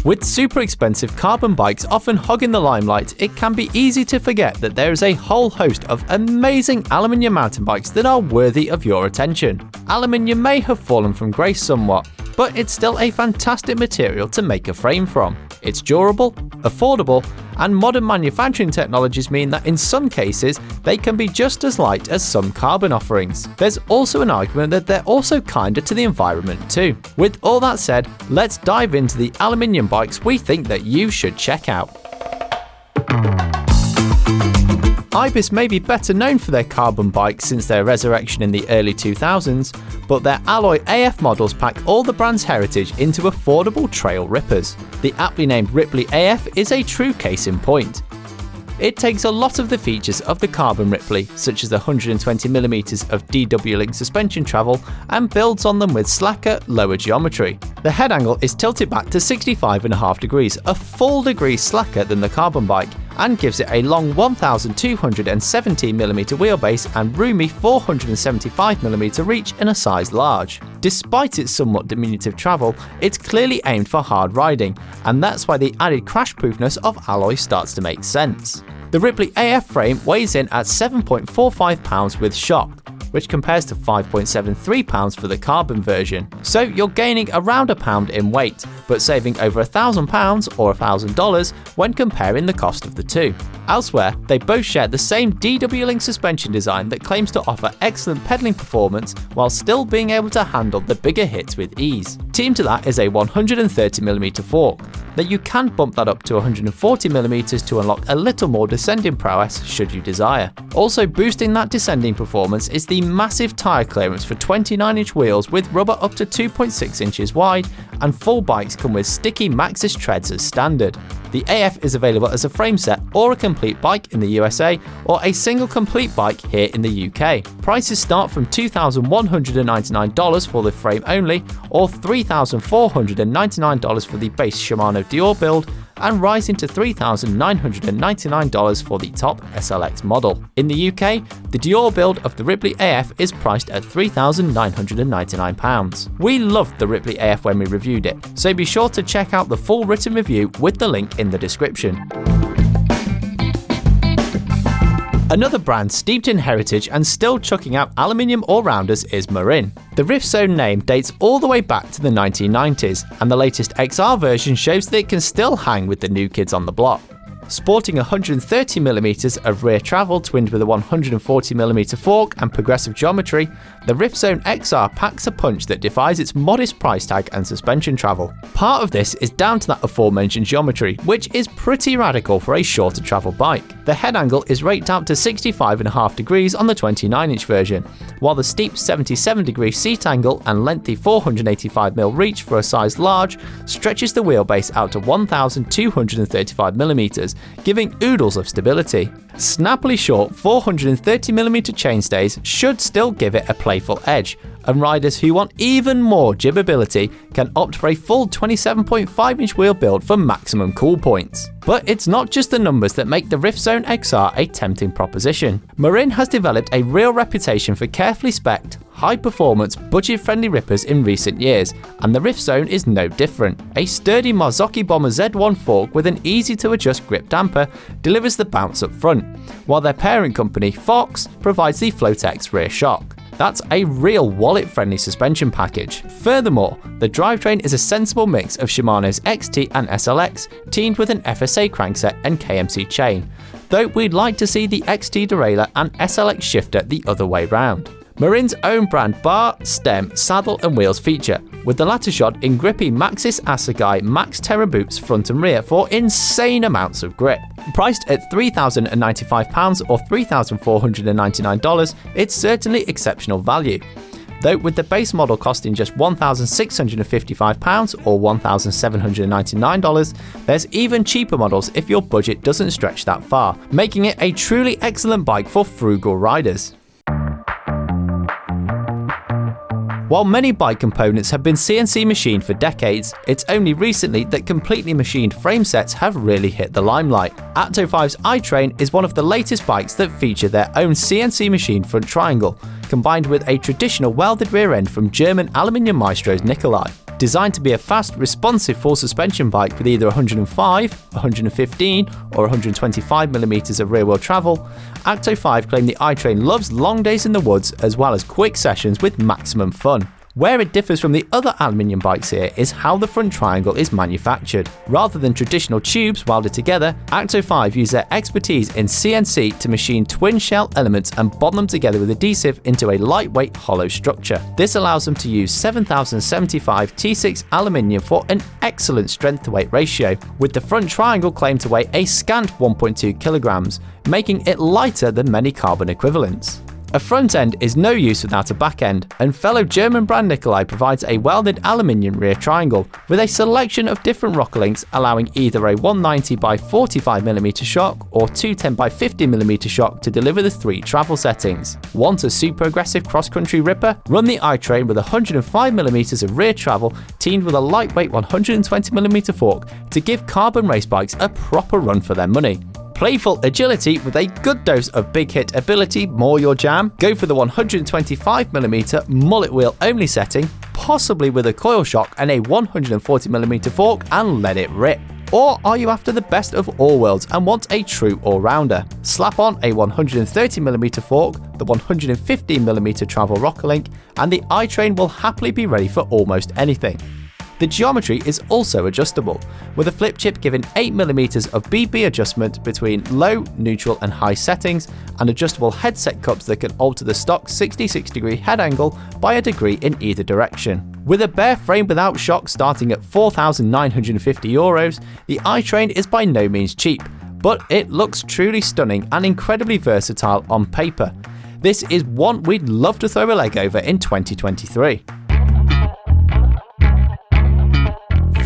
With super expensive carbon bikes often hogging the limelight, it can be easy to forget that there is a whole host of amazing aluminium mountain bikes that are worthy of your attention. Aluminium may have fallen from grace somewhat, but it's still a fantastic material to make a frame from. It's durable, affordable, and modern manufacturing technologies mean that in some cases they can be just as light as some carbon offerings. There's also an argument that they're also kinder to the environment too. With all that said, let's dive into the aluminium bikes we think that you should check out. Ibis may be better known for their carbon bikes since their resurrection in the early 2000s, but their alloy AF models pack all the brand's heritage into affordable trail rippers. The aptly named Ripley AF is a true case in point. It takes a lot of the features of the carbon Ripley, such as the 120mm of DW-link suspension travel, and builds on them with slacker, lower geometry. The head angle is tilted back to 65.5 degrees, a full degree slacker than the carbon bike, and gives it a long 1217mm wheelbase and roomy 475mm reach in a size large. Despite its somewhat diminutive travel, it's clearly aimed for hard riding, and that's why the added crash-proofness of alloy starts to make sense. The Ripley AF frame weighs in at 7.45 pounds with shock, which compares to 5.73 pounds for the carbon version. So you're gaining around a pound in weight, but saving over £1,000 or $1,000 when comparing the cost of the two. Elsewhere, they both share the same DW-link suspension design that claims to offer excellent pedaling performance while still being able to handle the bigger hits with ease. Teamed to that is a 130mm fork, that you can bump that up to 140mm to unlock a little more descending prowess should you desire. Also boosting that descending performance is the massive tyre clearance for 29-inch wheels with rubber up to 2.6 inches wide, and full bikes come with sticky Maxxis treads as standard. The AF is available as a frame set or a complete bike in the USA, or a single complete bike here in the UK. Prices start from $2,199 for the frame only, or $3,499 for the base Shimano Dior build, and rising to $3,999 for the top SLX model. In the UK, the Dior build of the Ripley AF is priced at £3,999. We loved the Ripley AF when we reviewed it, so be sure to check out the full written review with the link in the description. Another brand steeped in heritage and still chucking out aluminium all-rounders is Marin. The Rift Zone name dates all the way back to the 1990s, and the latest XR version shows that it can still hang with the new kids on the block. Sporting 130mm of rear travel twinned with a 140mm fork and progressive geometry, the Rift Zone XR packs a punch that defies its modest price tag and suspension travel. Part of this is down to that aforementioned geometry, which is pretty radical for a shorter travel bike. The head angle is raked out to 65.5 degrees on the 29-inch version, while the steep 77-degree seat angle and lengthy 485mm reach for a size large stretches the wheelbase out to 1,235mm, giving oodles of stability. Snappily short 430mm chainstays should still give it a playful edge, and riders who want even more jibbability can opt for a full 27.5-inch wheel build for maximum cool points. But it's not just the numbers that make the Rift Zone XR a tempting proposition. Marin has developed a real reputation for carefully spec'd, high-performance, budget-friendly rippers in recent years, and the Rift Zone is no different. A sturdy Marzocchi Bomber Z1 fork with an easy-to-adjust grip damper delivers the bounce up front, while their parent company, Fox, provides the Flotex rear shock. That's a real wallet-friendly suspension package. Furthermore, the drivetrain is a sensible mix of Shimano's XT and SLX, teamed with an FSA crankset and KMC chain, though we'd like to see the XT derailleur and SLX shifter the other way round. Marin's own brand bar, stem, saddle and wheels feature, with the latter shod in grippy Maxxis Assegai Max Terra boots front and rear for insane amounts of grip. Priced at £3,095 or $3,499, it's certainly exceptional value. Though with the base model costing just £1,655 or $1,799, there's even cheaper models if your budget doesn't stretch that far, making it a truly excellent bike for frugal riders. While many bike components have been CNC machined for decades, it's only recently that completely machined frame sets have really hit the limelight. Actofive's I-Train is one of the latest bikes that feature their own CNC machined front triangle, combined with a traditional welded rear end from German aluminium maestros Nikolai. Designed to be a fast, responsive full suspension bike with either 105, 115 or 125mm of rear-wheel travel, Actofive claim the I-Train loves long days in the woods as well as quick sessions with maximum fun. Where it differs from the other aluminium bikes here is how the front triangle is manufactured. Rather than traditional tubes welded together, Actofive use their expertise in CNC to machine twin shell elements and bond them together with adhesive into a lightweight hollow structure. This allows them to use 7075 T6 aluminium for an excellent strength to weight ratio, with the front triangle claimed to weigh a scant 1.2 kilograms, making it lighter than many carbon equivalents. A front end is no use without a back end, and fellow German brand Nicolai provides a welded aluminium rear triangle with a selection of different rocker links, allowing either a 190 by 45mm shock or 210 by 50mm shock to deliver the 3 travel settings. Want a super aggressive cross-country ripper? Run the I-Train with 105mm of rear travel teamed with a lightweight 120mm fork to give carbon race bikes a proper run for their money. Playful agility with a good dose of big hit ability more your jam? Go for the 125mm mullet wheel only setting, possibly with a coil shock and a 140mm fork, and let it rip. Or are you after the best of all worlds and want a true all-rounder? Slap on a 130mm fork, the 115mm travel rocker link, and the I-Train will happily be ready for almost anything. The geometry is also adjustable, with a flip chip giving 8mm of BB adjustment between low, neutral and high settings, and adjustable headset cups that can alter the stock 66° head angle by a degree in either direction. With a bare frame without shock starting at €4,950, the I-Train is by no means cheap, but it looks truly stunning and incredibly versatile on paper. This is one we'd love to throw a leg over in 2023.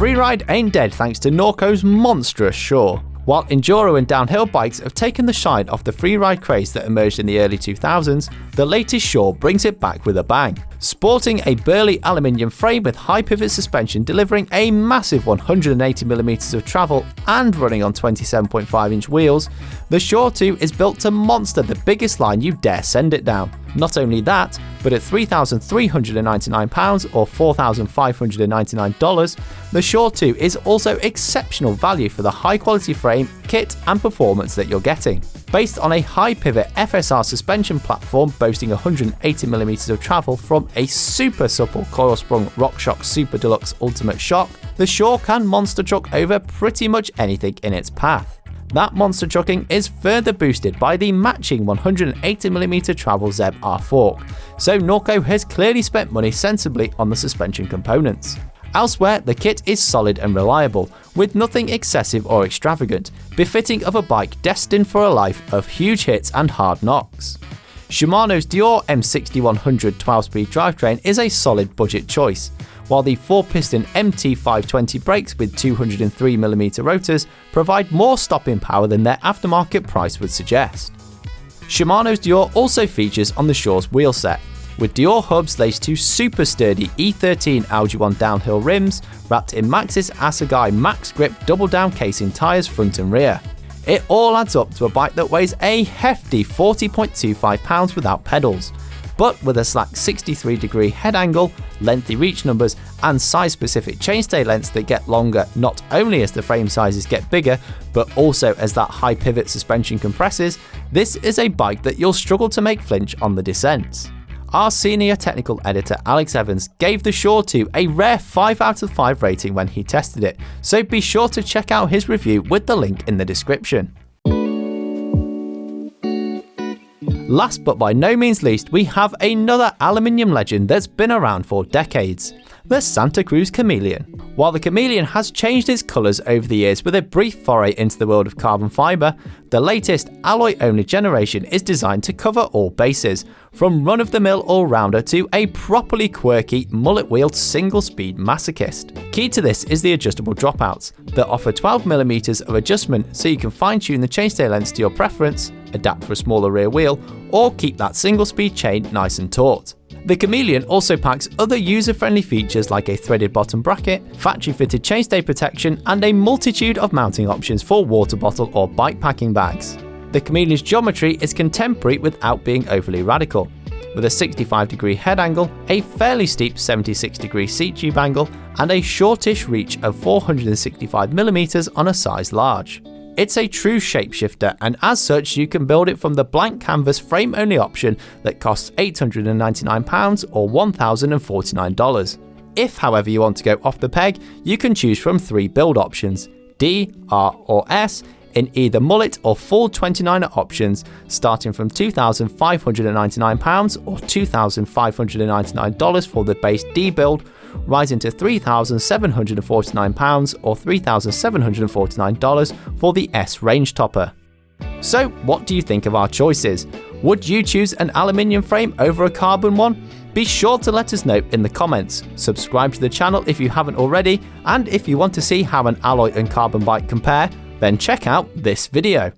Freeride ain't dead thanks to Norco's monstrous Shore. While enduro and downhill bikes have taken the shine off the freeride craze that emerged in the early 2000s, the latest Shore brings it back with a bang. Sporting a burly aluminium frame with high pivot suspension delivering a massive 180mm of travel and running on 27.5-inch wheels, the Shore 2 is built to monster the biggest line you dare send it down. Not only that, but at £3,399 or $4,599, the Shore 2 is also exceptional value for the high quality frame, kit and performance that you're getting. Based on a high pivot FSR suspension platform boasting 180mm of travel from a super supple coil sprung RockShox Super Deluxe Ultimate Shock, the Shore can monster truck over pretty much anything in its path. That monster trucking is further boosted by the matching 180mm travel Zeb R fork, so Norco has clearly spent money sensibly on the suspension components. Elsewhere, the kit is solid and reliable, with nothing excessive or extravagant, befitting of a bike destined for a life of huge hits and hard knocks. Shimano's Dior M6100 12-speed drivetrain is a solid budget choice, while the 4-piston MT520 brakes with 203mm rotors provide more stopping power than their aftermarket price would suggest. Shimano's Dior also features on the Shore's wheel set, with Dior hubs laced to super sturdy E13 Algae 1 downhill rims wrapped in Maxxis Assegai Max Grip double down casing tyres front and rear. It all adds up to a bike that weighs a hefty 40.25 pounds without pedals, but with a slack 63° head angle, lengthy reach numbers and size specific chainstay lengths that get longer not only as the frame sizes get bigger, but also as that high pivot suspension compresses. This is a bike that you'll struggle to make flinch on the descents. Our senior technical editor Alex Evans gave the Shore 2 a rare 5 out of 5 rating when he tested it, so be sure to check out his review with the link in the description. Last but by no means least, we have another aluminium legend that's been around for decades, the Santa Cruz Chameleon. While the Chameleon has changed its colours over the years with a brief foray into the world of carbon fibre, the latest alloy-only generation is designed to cover all bases, from run-of-the-mill all-rounder to a properly quirky mullet-wheeled single-speed masochist. Key to this is the adjustable dropouts that offer 12mm of adjustment so you can fine-tune the chainstay lengths to your preference, adapt for a smaller rear wheel, or keep that single-speed chain nice and taut. The Chameleon also packs other user-friendly features like a threaded bottom bracket, factory-fitted chainstay protection, and a multitude of mounting options for water bottle or bike packing bags. The Chameleon's geometry is contemporary without being overly radical. with a 65° head angle, a fairly steep 76° seat tube angle, and a shortish reach of 465mm on a size large. It's a true shapeshifter, and as such you can build it from the blank canvas frame only option that costs £899 or $1,049. If however you want to go off the peg, you can choose from 3 build options, D, R or S, in either mullet or full 29er options, starting from £2,599 or $2,599 for the base D build, rising to £3,749 or $3,749 for the S range topper. So what do you think of our choices? Would you choose an aluminium frame over a carbon one? Be sure to let us know in the comments. Subscribe to the channel if you haven't already, and if you want to see how an alloy and carbon bike compare, then check out this video.